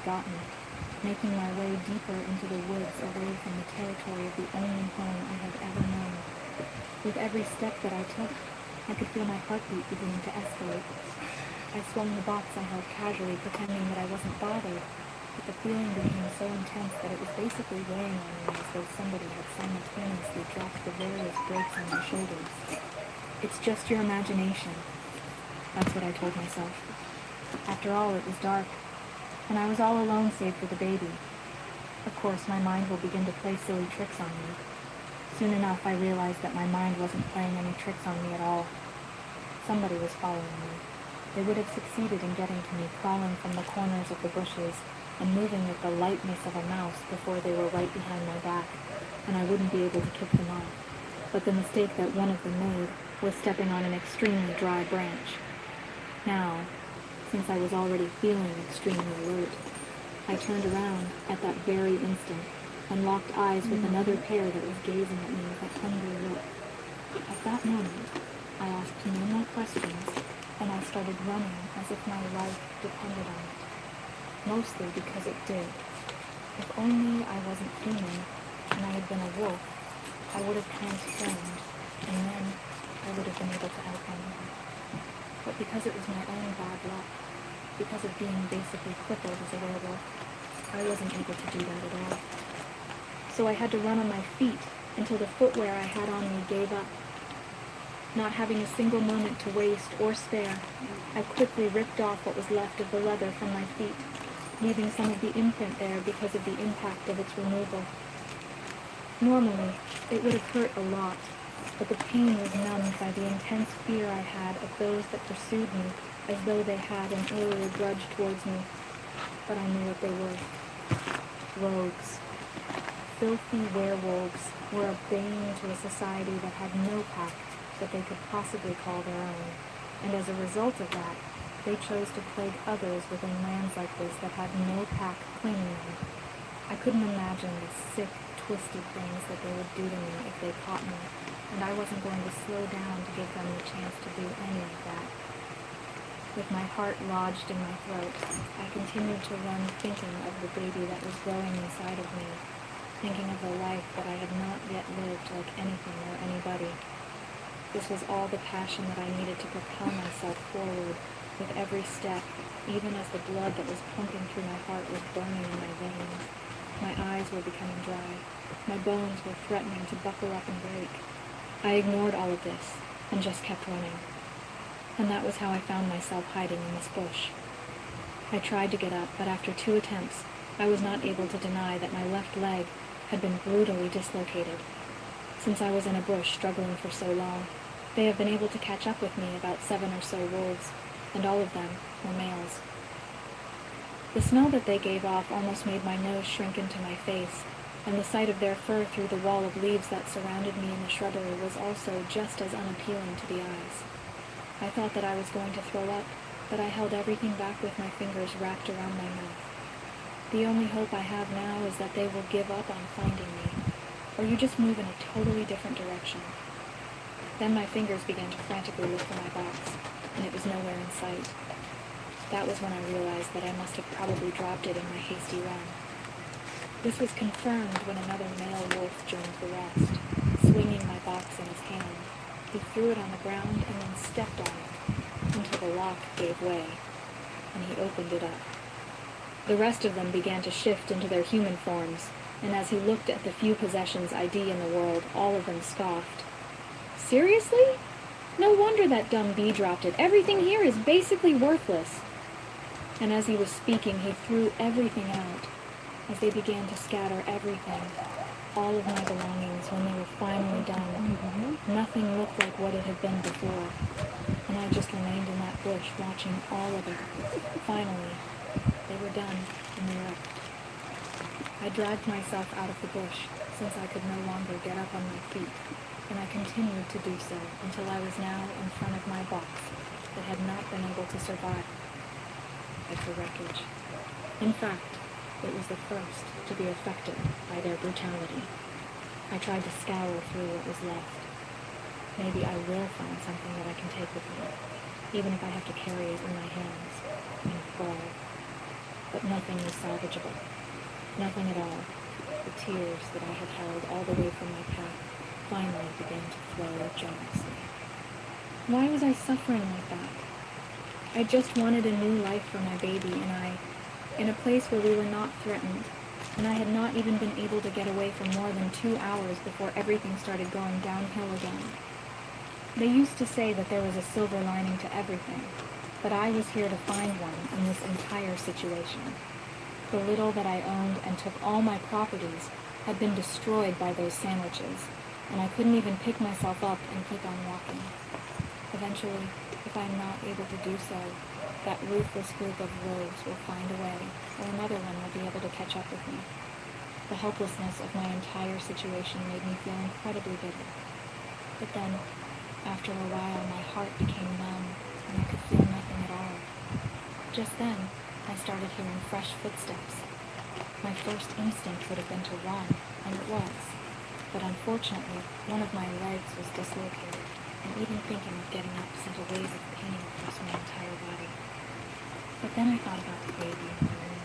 gotten, making my way deeper into the woods away from the territory of the only home I had ever known. With every step that I took, I could feel my heartbeat beginning to escalate. I swung the box I held casually, pretending that I wasn't bothered, but the feeling became so intense that it was basically weighing on me as though somebody had simultaneously dropped the various brakes on my shoulders. It's just your imagination. That's what I told myself. After all, it was dark, and I was all alone save for the baby. Of course, my mind will begin to play silly tricks on me. Soon enough, I realized that my mind wasn't playing any tricks on me at all. Somebody was following me. They would have succeeded in getting to me, crawling from the corners of the bushes and moving with the lightness of a mouse before they were right behind my back, and I wouldn't be able to kick them off. But the mistake that one of them made was stepping on an extremely dry branch. Now, since I was already feeling extremely alert, I turned around at that very instant and locked eyes with another pair that was gazing at me with a hungry look. At that moment, I asked no more questions, and I started running as if my life depended on it. Mostly because it did. If only I wasn't human and I had been a wolf, I would have transformed, and then I would have been able to outrun them. But because it was my own bad luck, because of being basically crippled as a werewolf, I wasn't able to do that at all. So I had to run on my feet until the footwear I had on me gave up. Not having a single moment to waste or spare, I quickly ripped off what was left of the leather from my feet, leaving some of the imprint there because of the impact of its removal. Normally, it would have hurt a lot, but the pain was numbed by the intense fear I had of those that pursued me as though they had an earlier grudge towards me. But I knew what they were. Rogues. Filthy werewolves were a bane to a society that had no pack that they could possibly call their own, and as a result of that, they chose to plague others within lands like this that had no pack claiming them. I couldn't imagine the sick, twisted things that they would do to me if they caught me, and I wasn't going to slow down to give them the chance to do any of that. With my heart lodged in my throat, I continued to run thinking of the baby that was growing inside of me, thinking of the life that I had not yet lived like anything or anybody. This was all the passion that I needed to propel myself forward with every step, even as the blood that was pumping through my heart was burning in my veins. My eyes were becoming dry. My bones were threatening to buckle up and break. I ignored all of this and just kept running. And that was how I found myself hiding in this bush. I tried to get up, but after 2 attempts, I was not able to deny that my left leg had been brutally dislocated. Since I was in a bush struggling for so long, they have been able to catch up with me about 7 or so wolves, and all of them were males. The smell that they gave off almost made my nose shrink into my face, and the sight of their fur through the wall of leaves that surrounded me in the shrubbery was also just as unappealing to the eyes. I thought that I was going to throw up, but I held everything back with my fingers wrapped around my mouth. The only hope I have now is that they will give up on finding me, or you just move in a totally different direction. Then my fingers began to frantically look for my box, and it was nowhere in sight. That was when I realized that I must have probably dropped it in my hasty run. This was confirmed when another male wolf joined the rest. Swinging my box in his hand, he threw it on the ground and then stepped on it until the lock gave way, and he opened it up. The rest of them began to shift into their human forms, and as he looked at the few possessions ID in the world, all of them scoffed. Seriously? No wonder that dumb bee dropped it. Everything here is basically worthless. And as he was speaking, he threw everything out, as they began to scatter everything, all of my belongings, when they were finally done. Nothing looked like what it had been before, and I just remained in that bush watching all of it. Finally, they were done, and they left. I dragged myself out of the bush, since I could no longer get up on my feet, and I continued to do so until I was now in front of my box that had not been able to survive the wreckage. In fact, it was the first to be affected by their brutality. I tried to scour through what was left. Maybe I will find something that I can take with me, even if I have to carry it in my hands and crawl. but nothing was salvageable. Nothing at all. The tears that I had held all the way from my path finally began to flow generously. Why was I suffering like that? I just wanted a new life for my baby and I, in a place where we were not threatened, and I had not even been able to get away for more than 2 hours before everything started going downhill again. They used to say that there was a silver lining to everything, but I was here to find one in this entire situation. The little that I owned and took all my properties had been destroyed by those sandwiches, and I couldn't even pick myself up and keep on walking. Eventually, if I am not able to do so, that ruthless group of rogues will find a way, or another one will be able to catch up with me. The helplessness of my entire situation made me feel incredibly bitter. But then, after a while, my heart became numb, and I could feel nothing at all. Just then, I started hearing fresh footsteps. My first instinct would have been to run, and it was. But unfortunately, one of my legs was dislocated, and even thinking of getting up sent a wave of pain across my entire body. But then I thought about the baby in my room.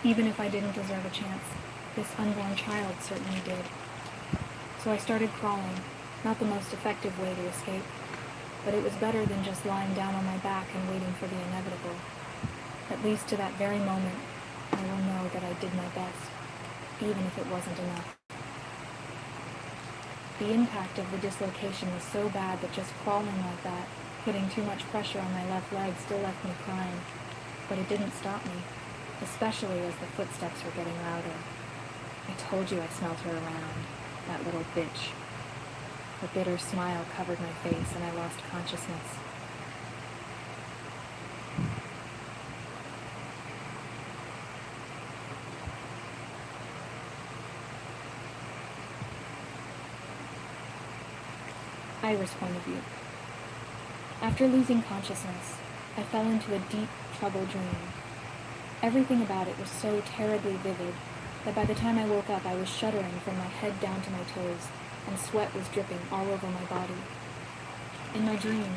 Even if I didn't deserve a chance, this unborn child certainly did. So I started crawling, not the most effective way to escape, but it was better than just lying down on my back and waiting for the inevitable. At least to that very moment, I will know that I did my best, even if it wasn't enough. The impact of the dislocation was so bad that just crawling like that, putting too much pressure on my left leg, still left me crying. But it didn't stop me, especially as the footsteps were getting louder. I told you I smelled her around, that little bitch. A bitter smile covered my face and I lost consciousness. Iris' point of view. After losing consciousness, I fell into a deep, troubled dream. Everything about it was so terribly vivid that by the time I woke up I was shuddering from my head down to my toes, and sweat was dripping all over my body. In my dream,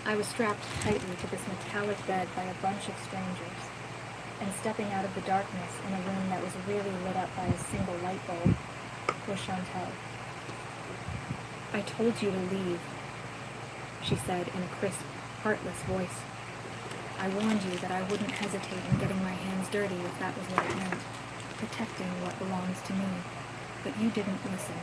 I was strapped tightly to this metallic bed by a bunch of strangers, and stepping out of the darkness in a room that was really lit up by a single light bulb was Chantel. "I told you to leave," she said in a crisp, heartless voice. "I warned you that I wouldn't hesitate in getting my hands dirty if that was what it meant, protecting what belongs to me, but you didn't listen."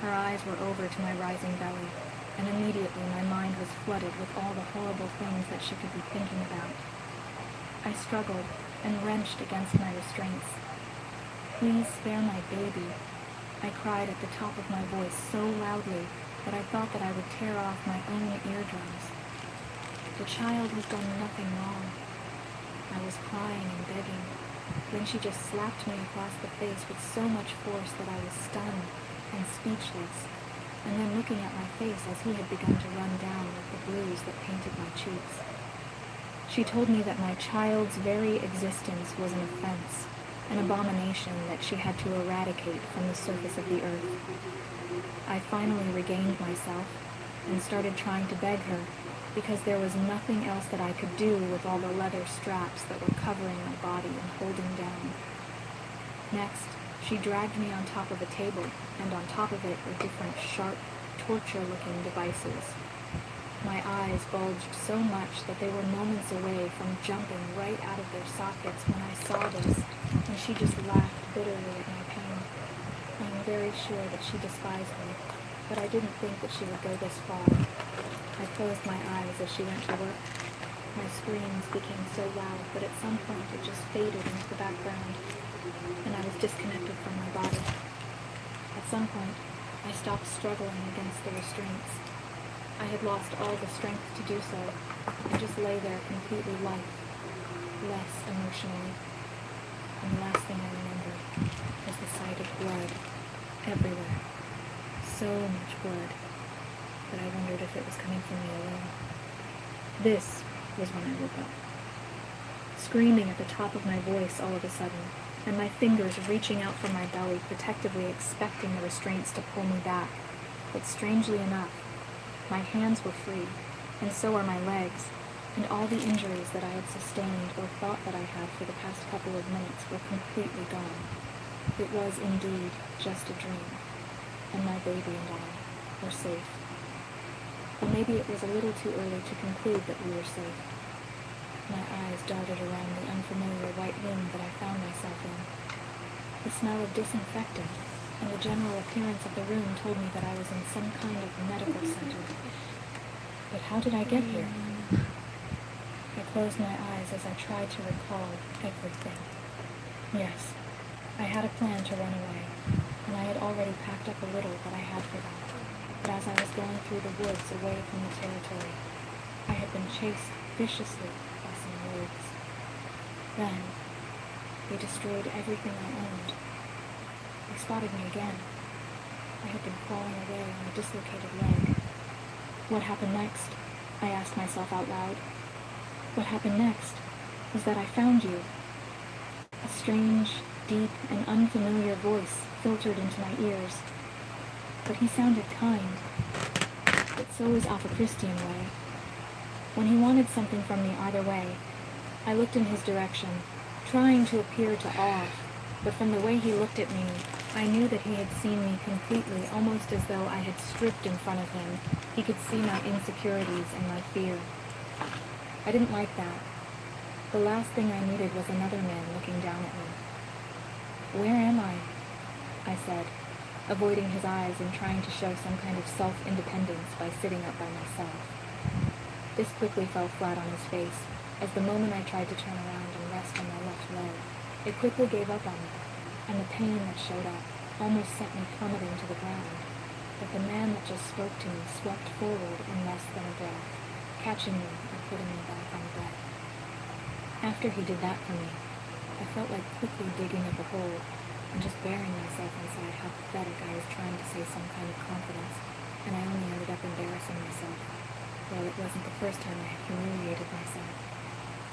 Her eyes were over to my rising belly, and immediately my mind was flooded with all the horrible things that she could be thinking about. I struggled and wrenched against my restraints. "Please spare my baby," I cried at the top of my voice so loudly that I thought that I would tear off my own eardrums. The child has done nothing wrong. I was crying and begging. Then she just slapped me across the face with so much force that I was stunned and speechless, and then looking at my face as he had begun to run down with the bruise that painted my cheeks. She told me that my child's very existence was an offense, an abomination that she had to eradicate from the surface of the earth. I finally regained myself and started trying to beg her, because there was nothing else that I could do with all the leather straps that were covering my body and holding down. Next, she dragged me on top of a table, and on top of it were different sharp, torture-looking devices. My eyes bulged so much that they were moments away from jumping right out of their sockets when I saw this, and she just laughed bitterly at my pain. I am very sure that she despised me, but I didn't think that she would go this far. I closed my eyes as she went to work. My screams became so loud that at some point it just faded into the background, and I was disconnected from my body. At some point, I stopped struggling against the restraints. I had lost all the strength to do so, and just lay there completely less emotionally. And the last thing I remembered was the sight of blood everywhere. So much blood that I wondered if it was coming from me alone. This was when I woke up, screaming at the top of my voice all of a sudden, and my fingers reaching out from my belly, protectively expecting the restraints to pull me back. But strangely enough, my hands were free, and so were my legs, and all the injuries that I had sustained or thought that I had for the past couple of minutes were completely gone. It was indeed just a dream, and my baby and I were safe. Or maybe it was a little too early to conclude that we were safe. My eyes darted around the unfamiliar white room that I found myself in. The smell of disinfectant and the general appearance of the room told me that I was in some kind of medical center. But how did I get here? I closed my eyes as I tried to recall everything. Yes, I had a plan to run away, and I had already packed up a little that I had for that. But as I was going through the woods away from the territory, I had been chased viciously by some wolves. Then, they destroyed everything I owned. They spotted me again. I had been crawling away on a dislocated leg. What happened next? I asked myself out loud. What happened next was that I found you. A strange, deep, and unfamiliar voice filtered into my ears. But he sounded kind. But so is Alpha Christian way. When he wanted something from me either way, I looked in his direction, trying to appear to awe, but from the way he looked at me, I knew that he had seen me completely, almost as though I had stripped in front of him. He could see my insecurities and my fear. I didn't like that. The last thing I needed was another man looking down at me. "Where am I?" I said, avoiding his eyes and trying to show some kind of self-independence by sitting up by myself. This quickly fell flat on his face, as the moment I tried to turn around and rest on my left leg, it quickly gave up on me, and the pain that showed up almost sent me plummeting to the ground. But the man that just spoke to me swept forward in less than a breath, catching me and putting me back on the bed. After he did that for me, I felt like quickly digging up a hole and just burying myself inside how pathetic I was trying to say some kind of confidence, and I only ended up embarrassing myself. Well, it wasn't the first time I had humiliated myself,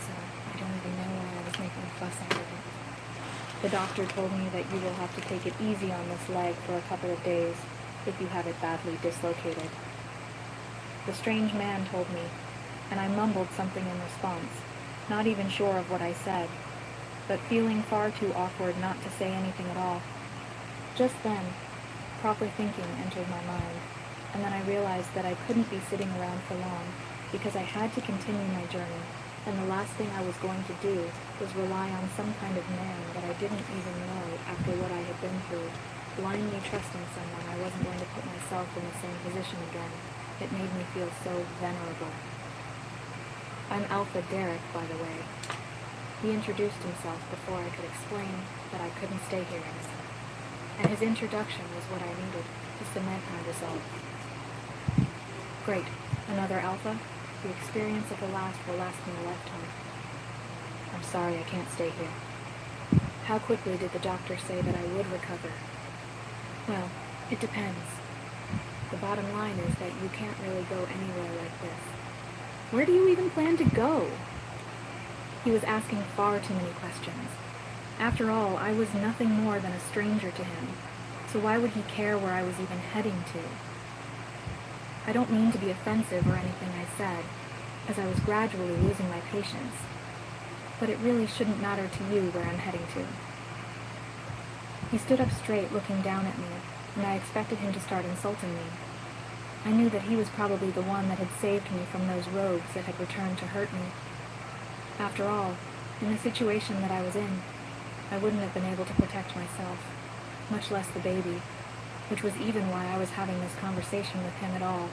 so I don't even know why I was making a fuss out of it. The doctor told me that you will have to take it easy on this leg for a couple of days if you have it badly dislocated. The strange man told me, and I mumbled something in response, not even sure of what I said, but feeling far too awkward not to say anything at all. Just then, proper thinking entered my mind, and then I realized that I couldn't be sitting around for long, because I had to continue my journey, and the last thing I was going to do was rely on some kind of man that I didn't even know after what I had been through, blindly trusting someone I wasn't going to put myself in the same position again. It made me feel so venerable. "I'm Alpha Derek, by the way." He introduced himself before I could explain that I couldn't stay here anymore, and his introduction was what I needed to cement my resolve. "Great, another Alpha? The experience of the last will last me a lifetime." "I'm sorry I can't stay here." "How quickly did the doctor say that I would recover?" "Well, it depends. The bottom line is that you can't really go anywhere like this." "Where do you even plan to go?" He was asking far too many questions. After all, I was nothing more than a stranger to him, so why would he care where I was even heading to? I don't mean to be offensive or anything I said, as I was gradually losing my patience, but it really shouldn't matter to you where I'm heading to. He stood up straight, looking down at me, and I expected him to start insulting me. I knew that he was probably the one that had saved me from those rogues that had returned to hurt me. After all, in the situation that I was in, I wouldn't have been able to protect myself, much less the baby, which was even why I was having this conversation with him at all.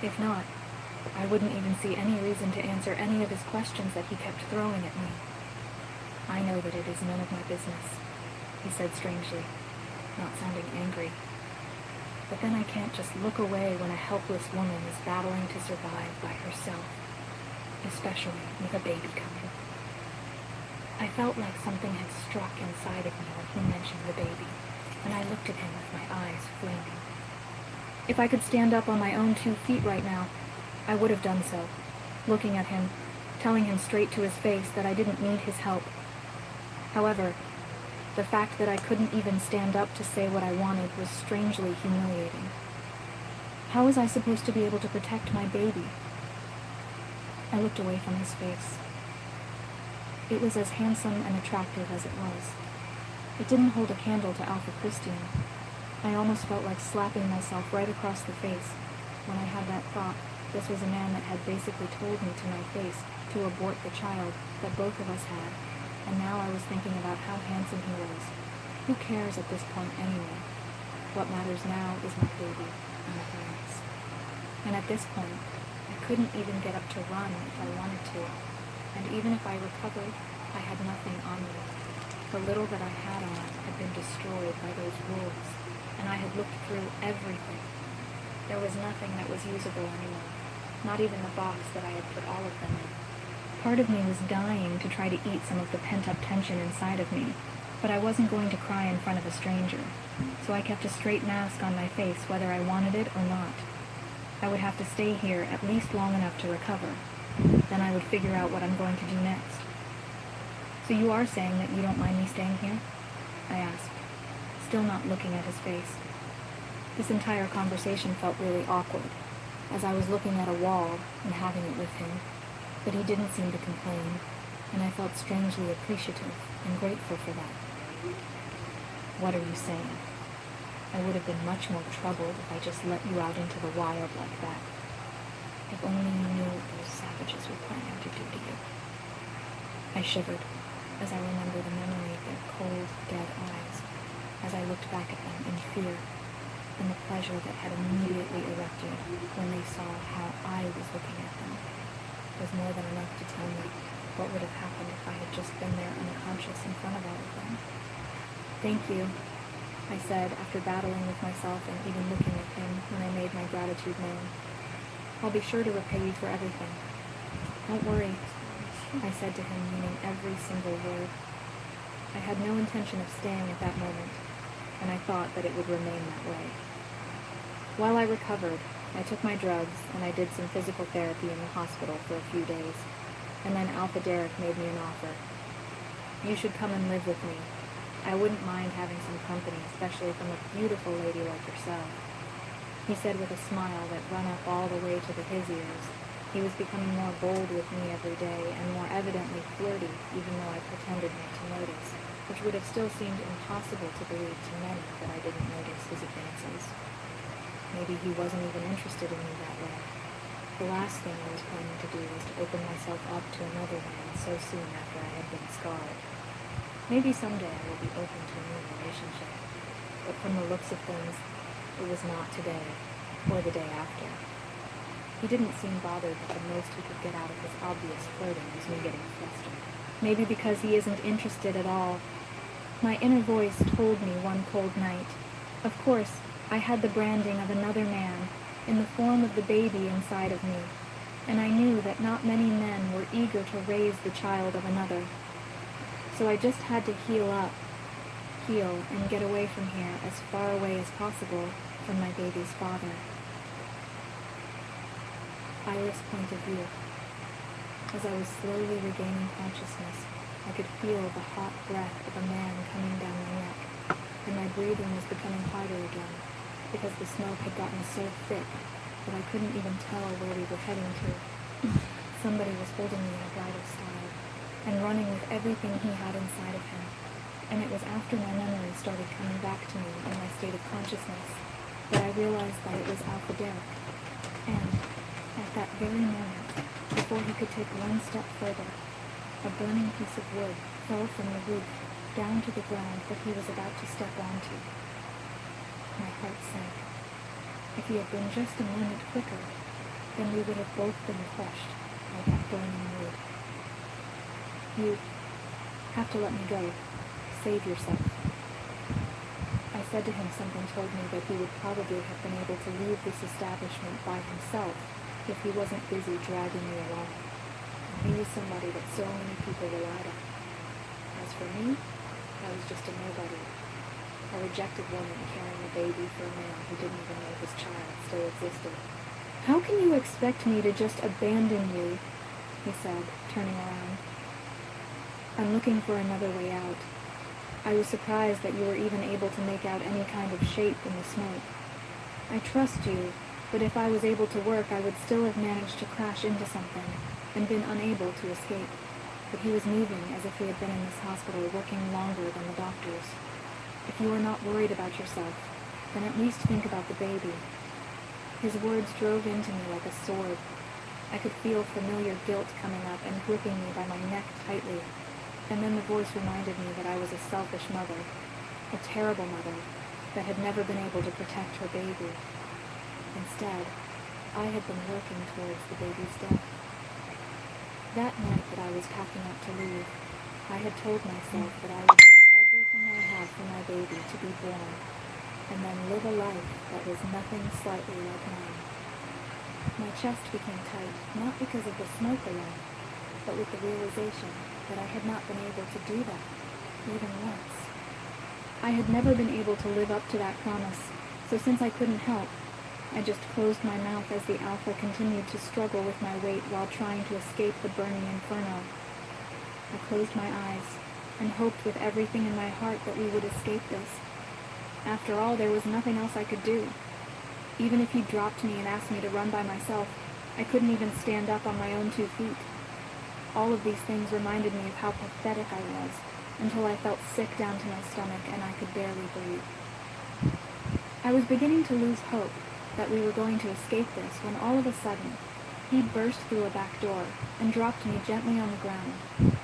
If not, I wouldn't even see any reason to answer any of his questions that he kept throwing at me. "I know that it is none of my business," he said strangely, not sounding angry. "But then I can't just look away when a helpless woman is battling to survive by herself, especially with a baby coming." I felt like something had struck inside of me when he mentioned the baby, and I looked at him with my eyes flaming. If I could stand up on my own 2 feet right now, I would have done so, looking at him, telling him straight to his face that I didn't need his help. However, the fact that I couldn't even stand up to say what I wanted was strangely humiliating. How was I supposed to be able to protect my baby? I looked away from his face. It was as handsome and attractive as it was. It didn't hold a candle to Alpha Christian. I almost felt like slapping myself right across the face when I had that thought. This was a man that had basically told me to my face to abort the child that both of us had, and now I was thinking about how handsome he was. Who cares at this point anyway? What matters now is my baby and the parents. And at this point, I couldn't even get up to run if I wanted to, and even if I recovered, I had nothing on me. The little that I had on had been destroyed by those wolves, and I had looked through everything. There was nothing that was usable anymore, not even the box that I had put all of them in. Part of me was dying to try to eat some of the pent-up tension inside of me, but I wasn't going to cry in front of a stranger, so I kept a straight mask on my face whether I wanted it or not. I would have to stay here at least long enough to recover. Then I would figure out what I'm going to do next. So you are saying that you don't mind me staying here? I asked, still not looking at his face. This entire conversation felt really awkward, as I was looking at a wall and having it with him, but he didn't seem to complain, and I felt strangely appreciative and grateful for that. What are you saying? I would have been much more troubled if I just let you out into the wild like that. If only you knew what those savages were planning to do to you. I shivered as I remembered the memory of their cold, dead eyes, as I looked back at them in fear, and the pleasure that had immediately erupted when they saw how I was looking at them was more than enough to tell me what would have happened if I had just been there unconscious in front of all of them. Thank you, I said after battling with myself and even looking at him when I made my gratitude known. I'll be sure to repay you for everything. Don't worry, I said to him, meaning every single word. I had no intention of staying at that moment, and I thought that it would remain that way. While I recovered, I took my drugs and I did some physical therapy in the hospital for a few days, and then Alpha Derek made me an offer. You should come and live with me. I wouldn't mind having some company, especially from a beautiful lady like yourself. He said with a smile that ran up all the way to his ears. He was becoming more bold with me every day and more evidently flirty, even though I pretended not to notice, which would have still seemed impossible to believe to many that I didn't notice his advances. Maybe he wasn't even interested in me that way. The last thing I was planning to do was to open myself up to another man so soon after I had been scarred. Maybe someday I will be open to a new relationship, but from the looks of things, it was not today, or the day after. He didn't seem bothered that the most he could get out of his obvious flirting was me getting flustered. Maybe because he isn't interested at all. My inner voice told me one cold night. Of course, I had the branding of another man in the form of the baby inside of me, and I knew that not many men were eager to raise the child of another. So I just had to heal and get away from here as far away as possible from my baby's father. Iris' point of view. As I was slowly regaining consciousness, I could feel the hot breath of a man coming down my neck, and my breathing was becoming harder again, because the smoke had gotten so thick that I couldn't even tell where we were heading to. Somebody was holding me in a bridal style, and running with everything he had inside of him, and it was after my memory started coming back to me in my state of consciousness that I realized that it was Alpha Derek, and at that very moment, before he could take one step further, a burning piece of wood fell from the roof down to the ground that he was about to step onto. My heart sank. If he had been just a moment quicker, then we would have both been crushed by that burning wood. You have to let me go. Save yourself. I said to him something told me that he would probably have been able to leave this establishment by himself if he wasn't busy dragging me along. And he was somebody that so many people relied on. As for me, I was just a nobody, a rejected woman carrying a baby for a man who didn't even know his child still existed. How can you expect me to just abandon you? He said, turning around. I'm looking for another way out. I was surprised that you were even able to make out any kind of shape in the smoke. I trust you, but if I was able to work, I would still have managed to crash into something. and been unable to escape, but he was moving as if he had been in this hospital working longer than the doctors. If you are not worried about yourself, then at least think about the baby. His words drove into me like a sword. I could feel familiar guilt coming up and gripping me by my neck tightly, and then the voice reminded me that I was a selfish mother, a terrible mother, that had never been able to protect her baby. Instead, I had been working towards the baby's death. That night that I was packing up to leave, I had told myself that I would give everything I had for my baby to be born, and then live a life that was nothing slightly like mine. My chest became tight, not because of the smoke alone, but with the realization that I had not been able to do that, even once. I had never been able to live up to that promise, so since I couldn't help, I just closed my mouth as the alpha continued to struggle with my weight while trying to escape the burning inferno. I closed my eyes and hoped with everything in my heart that we would escape this. After all, there was nothing else I could do. Even if he dropped me and asked me to run by myself, I couldn't even stand up on my own 2 feet. All of these things reminded me of how pathetic I was, until I felt sick down to my stomach and I could barely breathe. I was beginning to lose hope that we were going to escape this when all of a sudden, he burst through a back door and dropped me gently on the ground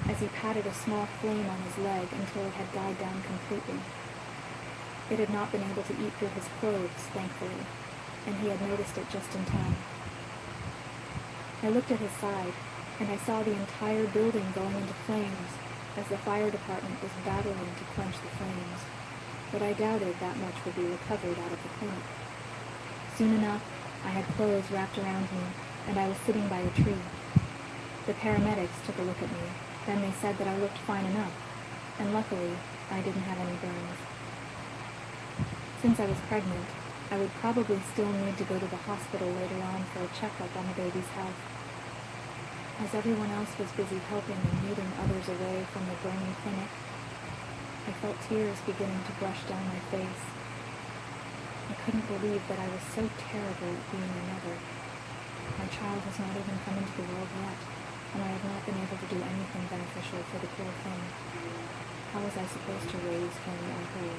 as he patted a small flame on his leg until it had died down completely. It had not been able to eat through his clothes, thankfully, and he had noticed it just in time. I looked at his side, and I saw the entire building going into flames as the fire department was battling to quench the flames, but I doubted that much would be recovered out of the clinic. Soon enough, I had clothes wrapped around me, and I was sitting by a tree. The paramedics took a look at me, then they said that I looked fine enough, and luckily, I didn't have any burns. Since I was pregnant, I would probably still need to go to the hospital later on for a checkup on the baby's health. As everyone else was busy helping and leading others away from the burning clinic, I felt tears beginning to brush down my face. I couldn't believe that I was so terrible at being a mother. My child has not even come into the world yet, and I have not been able to do anything beneficial for the poor thing. How was I supposed to raise him or her?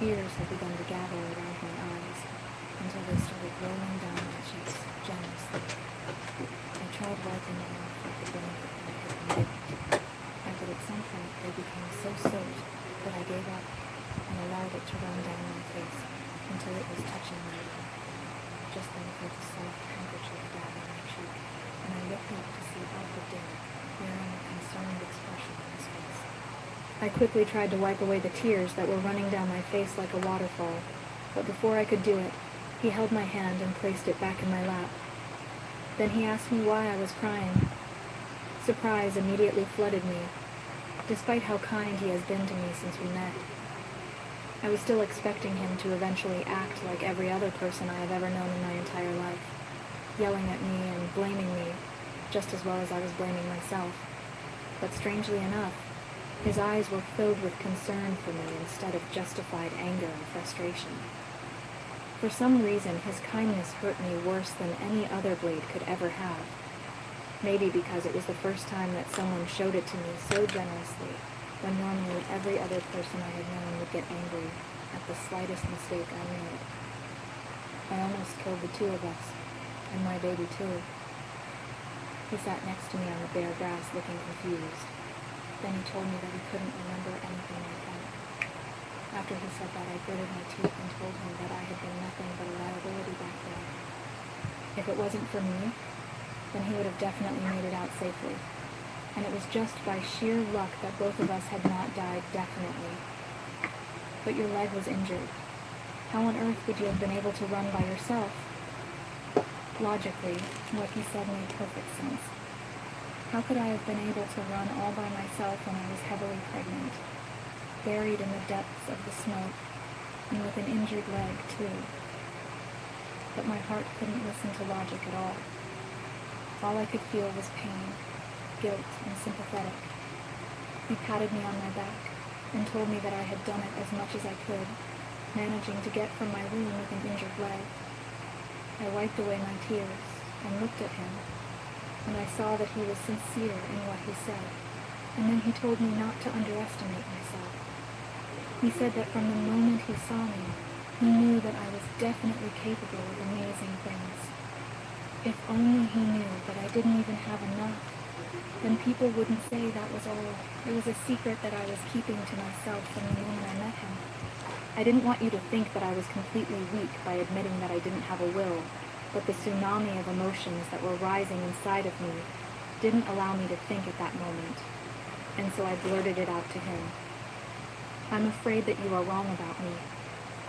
Tears had begun to gather around my eyes until they started rolling down my cheeks generously. I tried wiping them off with the blanket that I had been given, but at some point they became so soaked that I gave up and allowed it to run down my face until it was touching my ear. Just then I felt a soft handkerchief dab on my cheek, and I looked up to see Alfred Derrick wearing a concerned expression on his face. I quickly tried to wipe away the tears that were running down my face like a waterfall, but before I could do it, he held my hand and placed it back in my lap. Then he asked me why I was crying. Surprise immediately flooded me, despite how kind he has been to me since we met. I was still expecting him to eventually act like every other person I have ever known in my entire life, yelling at me and blaming me, just as well as I was blaming myself. But strangely enough, his eyes were filled with concern for me instead of justified anger and frustration. For some reason, his kindness hurt me worse than any other blade could ever have. Maybe because it was the first time that someone showed it to me so generously, when normally every other person I had known would get angry at the slightest mistake I made. I almost killed the 2 of us, and my baby too. He sat next to me on the bare grass looking confused. Then he told me that he couldn't remember anything like that. After he said that, I gritted my teeth and told him that I had been nothing but a liability back there. If it wasn't for me, then he would have definitely made it out safely. And it was just by sheer luck that both of us had not died definitely. But your leg was injured. How on earth would you have been able to run by yourself? Logically, what he said made perfect sense. How could I have been able to run all by myself when I was heavily pregnant, buried in the depths of the smoke, and with an injured leg, too? But my heart couldn't listen to logic at all. All I could feel was pain, guilt, and sympathetic. He patted me on my back and told me that I had done it as much as I could, managing to get from my room with an injured leg. I wiped away my tears and looked at him, and I saw that he was sincere in what he said, and then he told me not to underestimate myself. He said that from the moment he saw me, he knew that I was definitely capable of amazing things. If only he knew that I didn't even have enough, then people wouldn't say that was all. It was a secret that I was keeping to myself from the moment I met him. I didn't want you to think that I was completely weak by admitting that I didn't have a will, but the tsunami of emotions that were rising inside of me didn't allow me to think at that moment, and so I blurted it out to him. I'm afraid that you are wrong about me.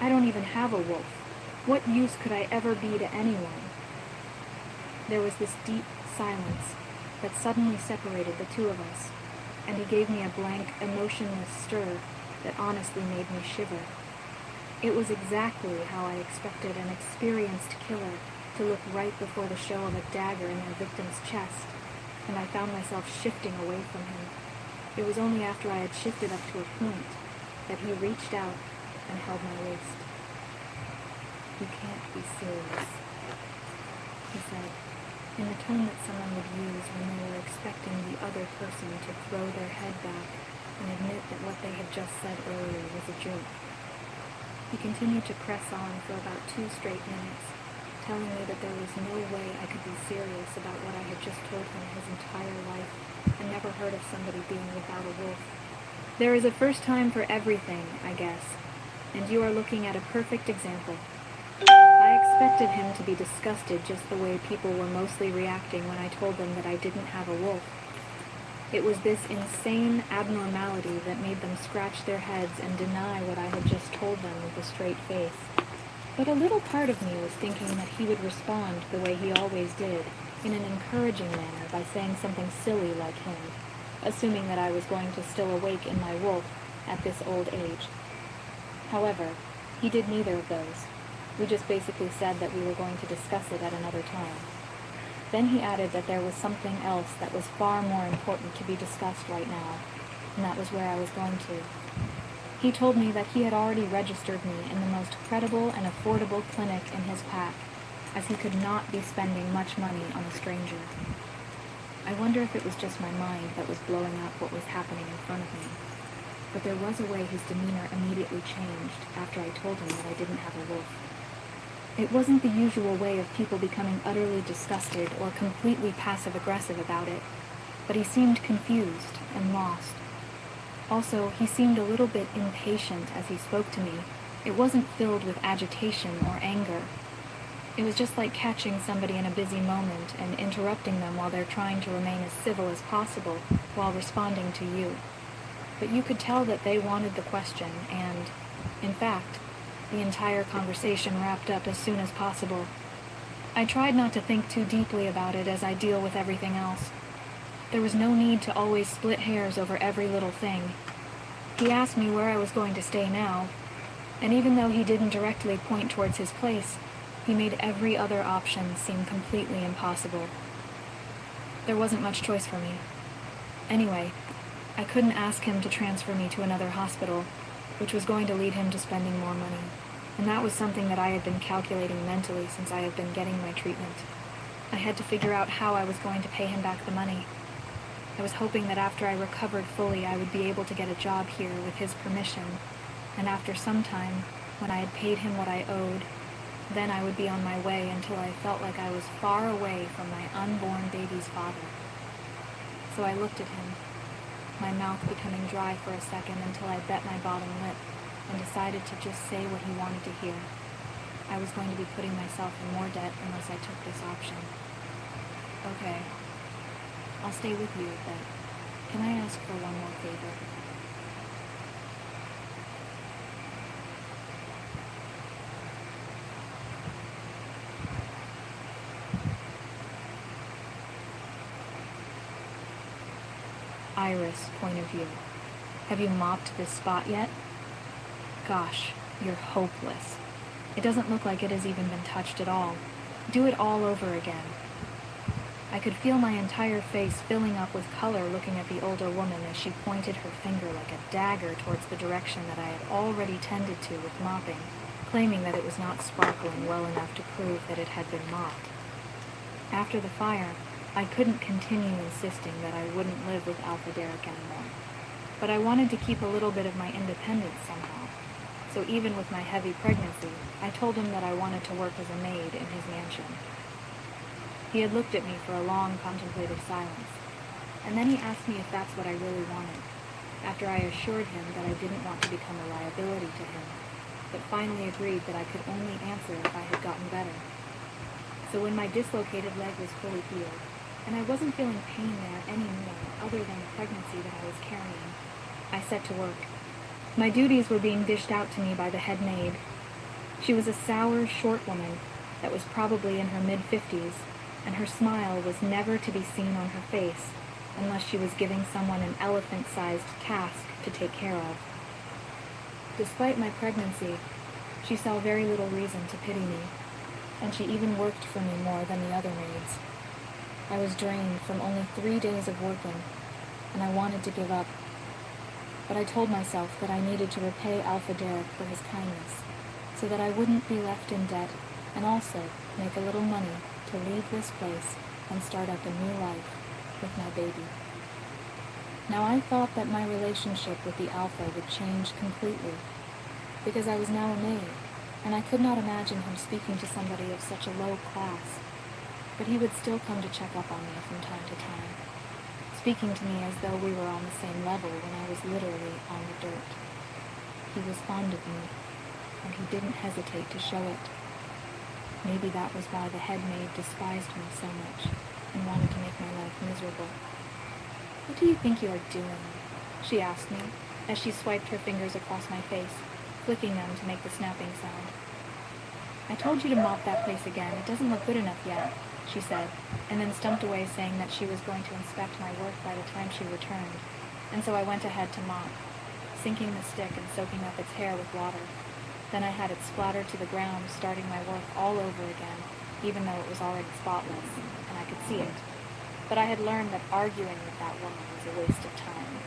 I don't even have a wolf. What use could I ever be to anyone? There was this deep silence that suddenly separated the two of us, and he gave me a blank, emotionless stare that honestly made me shiver. It was exactly how I expected an experienced killer to look right before the show of a dagger in their victim's chest, and I found myself shifting away from him. It was only after I had shifted up to a point that he reached out and held my waist. You can't be serious, he said, in the tone that someone would use when they were expecting the other person to throw their head back and admit that what they had just said earlier was a joke. He continued to press on for about 2 straight minutes, telling me that there was no way I could be serious about what I had just told him his entire life and never heard of somebody being without a wolf. There is a first time for everything, I guess, and you are looking at a perfect example. I expected him to be disgusted just the way people were mostly reacting when I told them that I didn't have a wolf. It was this insane abnormality that made them scratch their heads and deny what I had just told them with a straight face. But a little part of me was thinking that he would respond the way he always did, in an encouraging manner by saying something silly like him, assuming that I was going to still awake in my wolf at this old age. However, he did neither of those. We just basically said that we were going to discuss it at another time. Then he added that there was something else that was far more important to be discussed right now, and that was where I was going to. He told me that he had already registered me in the most credible and affordable clinic in his pack, as he could not be spending much money on a stranger. I wonder if it was just my mind that was blowing up what was happening in front of me, but there was a way his demeanor immediately changed after I told him that I didn't have a wolf. It wasn't the usual way of people becoming utterly disgusted or completely passive-aggressive about it, but he seemed confused and lost. Also, he seemed a little bit impatient as he spoke to me. It wasn't filled with agitation or anger. It was just like catching somebody in a busy moment and interrupting them while they're trying to remain as civil as possible while responding to you. But you could tell that they wanted the question, and, in fact, the entire conversation wrapped up as soon as possible. I tried not to think too deeply about it as I deal with everything else. There was no need to always split hairs over every little thing. He asked me where I was going to stay now, and even though he didn't directly point towards his place, he made every other option seem completely impossible. There wasn't much choice for me. Anyway, I couldn't ask him to transfer me to another hospital, which was going to lead him to spending more money. And that was something that I had been calculating mentally since I had been getting my treatment. I had to figure out how I was going to pay him back the money. I was hoping that after I recovered fully, I would be able to get a job here with his permission, and after some time, when I had paid him what I owed, then I would be on my way until I felt like I was far away from my unborn baby's father. So I looked at him, my mouth becoming dry for a second until I bit my bottom lip and decided to just say what he wanted to hear. I was going to be putting myself in more debt unless I took this option. Okay, I'll stay with you, but can I ask for one more favor? Iris, point of view. Have you mopped this spot yet? Gosh, you're hopeless. It doesn't look like it has even been touched at all. Do it all over again. I could feel my entire face filling up with color looking at the older woman as she pointed her finger like a dagger towards the direction that I had already tended to with mopping, claiming that it was not sparkling well enough to prove that it had been mopped. After the fire, I couldn't continue insisting that I wouldn't live with Alpha Derek anymore, but I wanted to keep a little bit of my independence somehow. So even with my heavy pregnancy, I told him that I wanted to work as a maid in his mansion. He had looked at me for a long contemplative silence, and then he asked me if that's what I really wanted, after I assured him that I didn't want to become a liability to him, but finally agreed that I could only answer if I had gotten better. So when my dislocated leg was fully healed, and I wasn't feeling pain there anymore other than the pregnancy that I was carrying, I set to work. My duties were being dished out to me by the head maid. She was a sour, short woman that was probably in her mid-50s, and her smile was never to be seen on her face unless she was giving someone an elephant-sized task to take care of. Despite my pregnancy, she saw very little reason to pity me, and she even worked for me more than the other maids. I was drained from only 3 days of working, and I wanted to give up. But I told myself that I needed to repay Alpha Derek for his kindness, so that I wouldn't be left in debt, and also make a little money to leave this place and start up a new life with my baby. Now I thought that my relationship with the Alpha would change completely, because I was now a maid, and I could not imagine him speaking to somebody of such a low class. But he would still come to check up on me from time to time, speaking to me as though we were on the same level when I was literally on the dirt. He was fond of me, and he didn't hesitate to show it. Maybe that was why the head maid despised me so much and wanted to make my life miserable. "What do you think you are doing?" she asked me, as she swiped her fingers across my face, flicking them to make the snapping sound. "I told you to mop that place again. It doesn't look good enough yet," she said, and then stumped away, saying that she was going to inspect my work by the time she returned, and so I went ahead to mop, sinking the stick and soaking up its hair with water. Then I had it splatter to the ground, starting my work all over again, even though it was already spotless, and I could see it. But I had learned that arguing with that woman was a waste of time.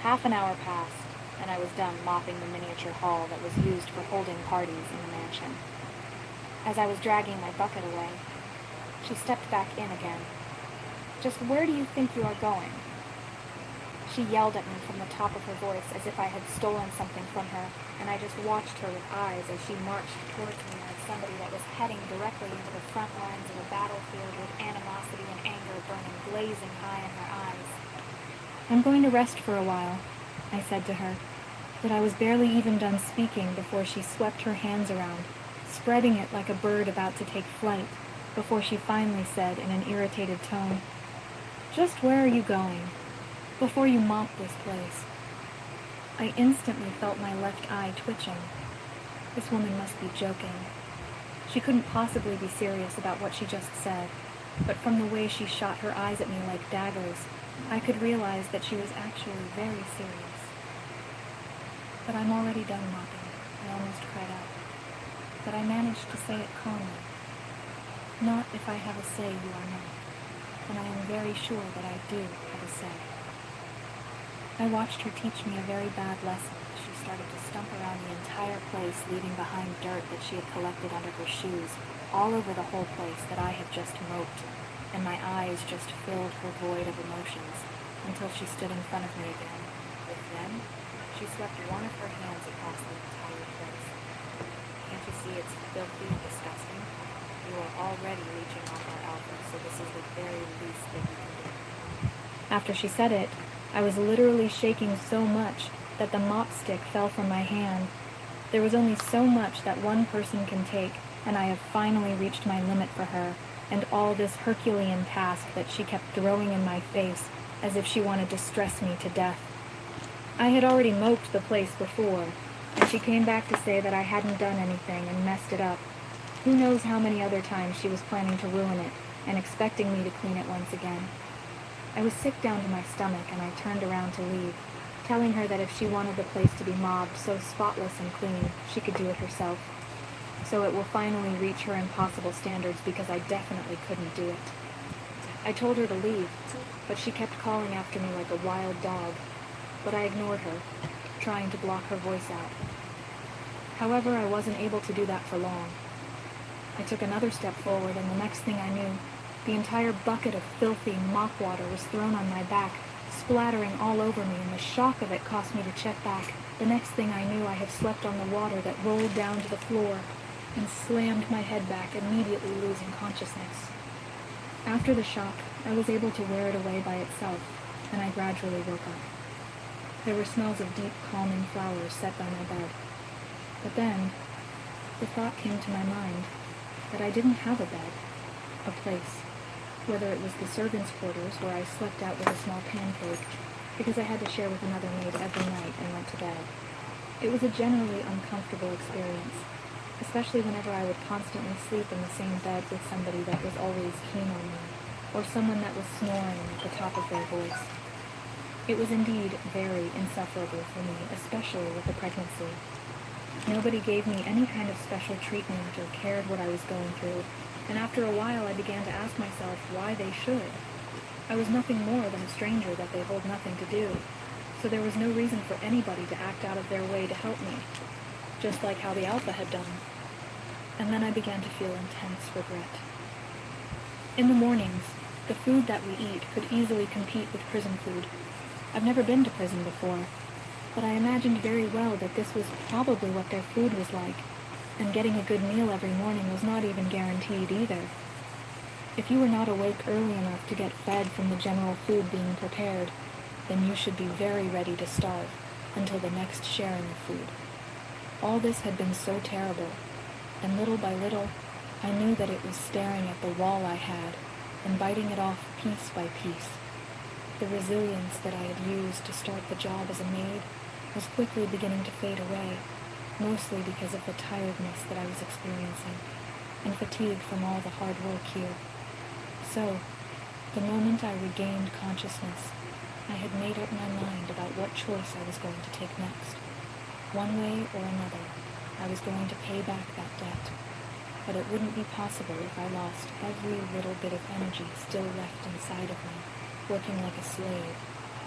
Half an hour passed, and I was done mopping the miniature hall that was used for holding parties in the mansion. As I was dragging my bucket away, she stepped back in again. "Just where do you think you are going?" She yelled at me from the top of her voice as if I had stolen something from her, and I just watched her with eyes as she marched towards me like somebody that was heading directly into the front lines of a battlefield with animosity and anger burning blazing high in her eyes. "I'm going to rest for a while," I said to her, but I was barely even done speaking before she swept her hands around, spreading it like a bird about to take flight, before she finally said in an irritated tone, "Just where are you going? Before you mop this place." I instantly felt my left eye twitching. This woman must be joking. She couldn't possibly be serious about what she just said, but from the way she shot her eyes at me like daggers, I could realize that she was actually very serious. "But I'm already done mopping," I almost cried out. But I managed to say it calmly. "Not if I have a say, you are not, and I am very sure that I do have a say." I watched her teach me a very bad lesson as she started to stump around the entire place, leaving behind dirt that she had collected under her shoes, all over the whole place that I had just moped, and my eyes just filled her void of emotions, until she stood in front of me again. With them, she swept one of her hands across the entire place. "Can't you see it's filthy and disgusting? You are already leeching off our Alpha, so this is the very least that you can do." After she said it, I was literally shaking so much that the mop stick fell from my hand. There was only so much that one person can take, and I have finally reached my limit for her, and all this Herculean task that she kept throwing in my face as if she wanted to stress me to death. I had already moped the place before, and she came back to say that I hadn't done anything and messed it up. Who knows how many other times she was planning to ruin it and expecting me to clean it once again. I was sick down to my stomach, and I turned around to leave, telling her that if she wanted the place to be mobbed so spotless and clean, she could do it herself. So it will finally reach her impossible standards, because I definitely couldn't do it. I told her to leave, but she kept calling after me like a wild dog, but I ignored her, trying to block her voice out. However, I wasn't able to do that for long. I took another step forward, and the next thing I knew, The entire bucket of filthy mop water was thrown on my back, splattering all over me, and the shock of it caused me to check back. The next thing I knew, I had slept on the water that rolled down to the floor and slammed my head back, immediately losing consciousness. After the shock, I was able to wear it away by itself, and I gradually woke up. There were smells of deep, calming flowers set by my bed. But then, the thought came to my mind that I didn't have a bed, a place, whether it was the servants' quarters where I slept out with a small pancake, because I had to share with another maid every night and went to bed. It was a generally uncomfortable experience, especially whenever I would constantly sleep in the same bed with somebody that was always keen on me, or someone that was snoring at the top of their voice. It was indeed very insufferable for me, especially with the pregnancy. Nobody gave me any kind of special treatment or cared what I was going through, and after a while I began to ask myself why they should. I was nothing more than a stranger that they hold nothing to do, so there was no reason for anybody to act out of their way to help me, just like how the Alpha had done. And then I began to feel intense regret. In the mornings, the food that we eat could easily compete with prison food. I've never been to prison before, but I imagined very well that this was probably what their food was like, and getting a good meal every morning was not even guaranteed either. If you were not awake early enough to get fed from the general food being prepared, then you should be very ready to starve until the next sharing of food. All this had been so terrible, and little by little, I knew that it was staring at the wall I had and biting it off piece by piece. The resilience that I had used to start the job as a maid was quickly beginning to fade away, mostly because of the tiredness that I was experiencing and fatigue from all the hard work here. So, the moment I regained consciousness, I had made up my mind about what choice I was going to take next. One way or another, I was going to pay back that debt, but it wouldn't be possible if I lost every little bit of energy still left inside of me, working like a slave,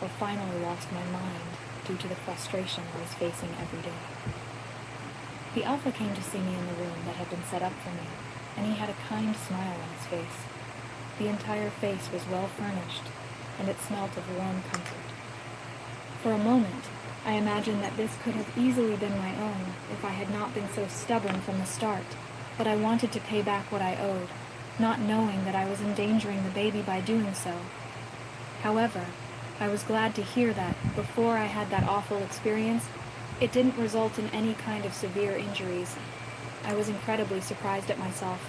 or finally lost my mind due to the frustration I was facing every day. The Alpha came to see me in the room that had been set up for me, and he had a kind smile on his face. The entire face was well furnished, and it smelt of warm comfort. For a moment, I imagined that this could have easily been my own if I had not been so stubborn from the start, but I wanted to pay back what I owed, not knowing that I was endangering the baby by doing so. However, I was glad to hear that, before I had that awful experience, it didn't result in any kind of severe injuries. I was incredibly surprised at myself,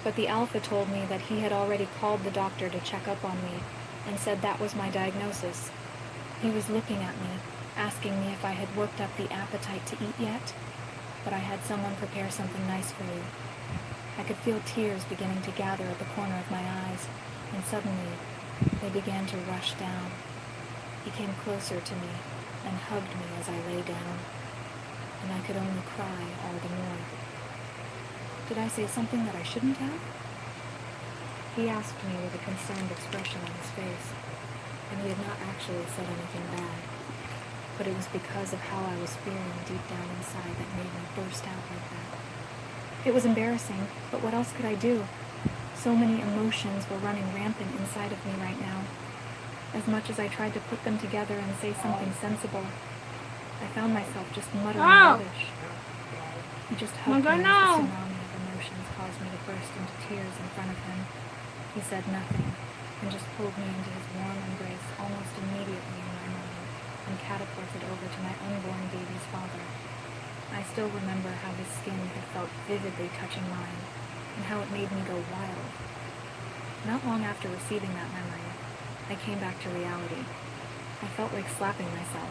but the Alpha told me that he had already called the doctor to check up on me, and said that was my diagnosis. He was looking at me, asking me if I had worked up the appetite to eat yet, but I had someone prepare something nice for you. I could feel tears beginning to gather at the corner of my eyes, and suddenly they began to rush down. He came closer to me and hugged me as I lay down, and I could only cry all the more. Did I say something that I shouldn't have? He asked me with a concerned expression on his face, and he had not actually said anything bad, but it was because of how I was feeling deep down inside that made me burst out like that. It was embarrassing, but what else could I do? So many emotions were running rampant inside of me right now. As much as I tried to put them together and say something sensible, I found myself just muttering rubbish. He just hugged me as the tsunami of emotions caused me to burst into tears in front of him. He said nothing, and just pulled me into his warm embrace almost immediately in my mind, and catapulted over to my unborn baby's father. I still remember how his skin had felt vividly touching mine, and how it made me go wild. Not long after receiving that memory, I came back to reality. I felt like slapping myself.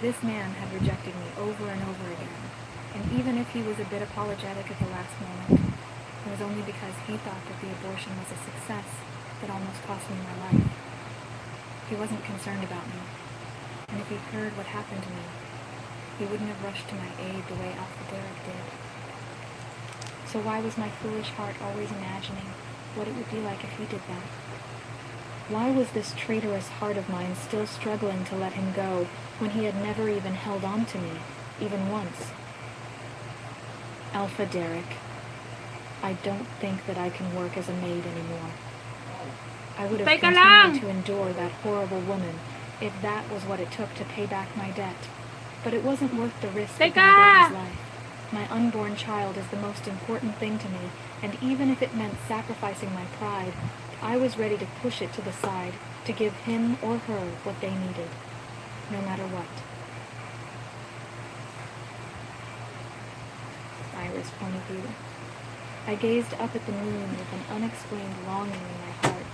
This man had rejected me over and over again, and even if he was a bit apologetic at the last moment, it was only because he thought that the abortion was a success that almost cost me my life. He wasn't concerned about me, and if he'd heard what happened to me, he wouldn't have rushed to my aid the way Alpha Derek did. So why was my foolish heart always imagining what it would be like if he did that? Why was this traitorous heart of mine still struggling to let him go when he had never even held on to me, even once? Alpha Derek, I don't think that I can work as a maid anymore. I would have Teka lang! continued to endure that horrible woman if that was what it took to pay back my debt. But it wasn't worth the risk of my Teka! baby's life. My unborn child is the most important thing to me, and even if it meant sacrificing my pride, I was ready to push it to the side, to give him or her what they needed, no matter what. Iris Poneglyph. I gazed up at the moon with an unexplained longing in my heart.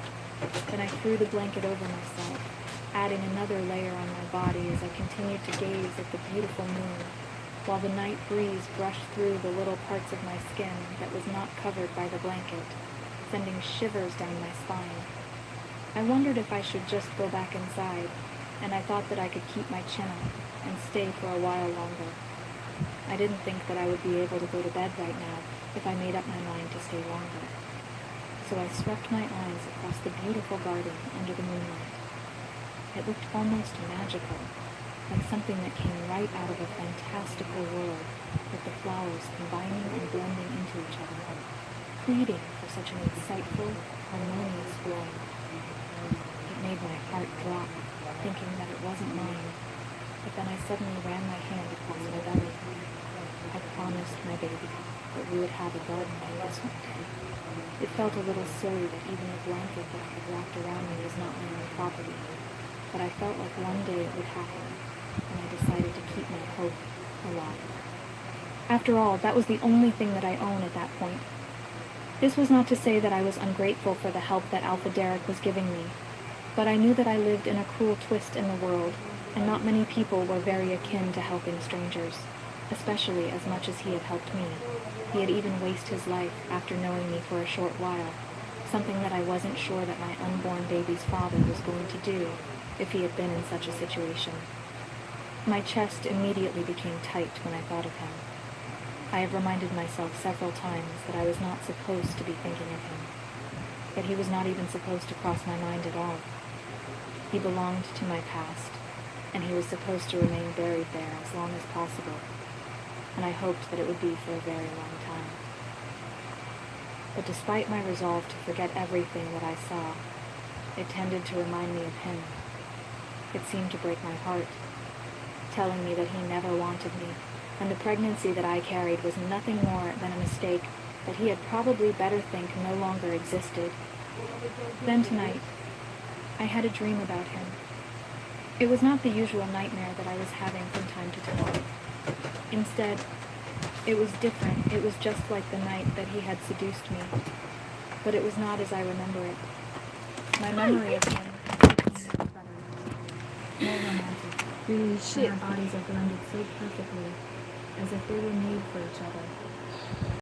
Then I threw the blanket over myself, adding another layer on my body as I continued to gaze at the beautiful moon, while the night breeze brushed through the little parts of my skin that was not covered by the blanket, sending shivers down my spine. I wondered if I should just go back inside, and I thought that I could keep my chin up and stay for a while longer. I didn't think that I would be able to go to bed right now if I made up my mind to stay longer. So I swept my eyes across the beautiful garden under the moonlight. It looked almost magical, like something that came right out of a fantastical world, with the flowers combining and blending into each other, pleading for such an insightful, harmonious growing. It made my heart drop, thinking that it wasn't mine, but then I suddenly ran my hand across my belly. I promised my baby that we would have a garden like this one day. It felt a little silly that even the blanket that I had wrapped around me was not my own property, but I felt like one day it would happen, and I decided to keep my hope alive. After all, that was the only thing that I owned at that point. This was not to say that I was ungrateful for the help that Alpha Derek was giving me, but I knew that I lived in a cruel twist in the world, and not many people were very akin to helping strangers, especially as much as he had helped me. He had even wasted his life after knowing me for a short while, something that I wasn't sure that my unborn baby's father was going to do if he had been in such a situation. My chest immediately became tight when I thought of him. I have reminded myself several times that I was not supposed to be thinking of him, that he was not even supposed to cross my mind at all. He belonged to my past, and he was supposed to remain buried there as long as possible, and I hoped that it would be for a very long time. But despite my resolve to forget everything that I saw, it tended to remind me of him. It seemed to break my heart, telling me that he never wanted me, and the pregnancy that I carried was nothing more than a mistake that he had probably better think no longer existed. Then tonight, I had a dream about him. It was not the usual nightmare that I was having from time to time. Instead, it was different. It was just like the night that he had seduced me, but it was not as I remember it. My memory of him is better, more romantic. Shit. Our bodies are blended so perfectly, as if they were made for each other.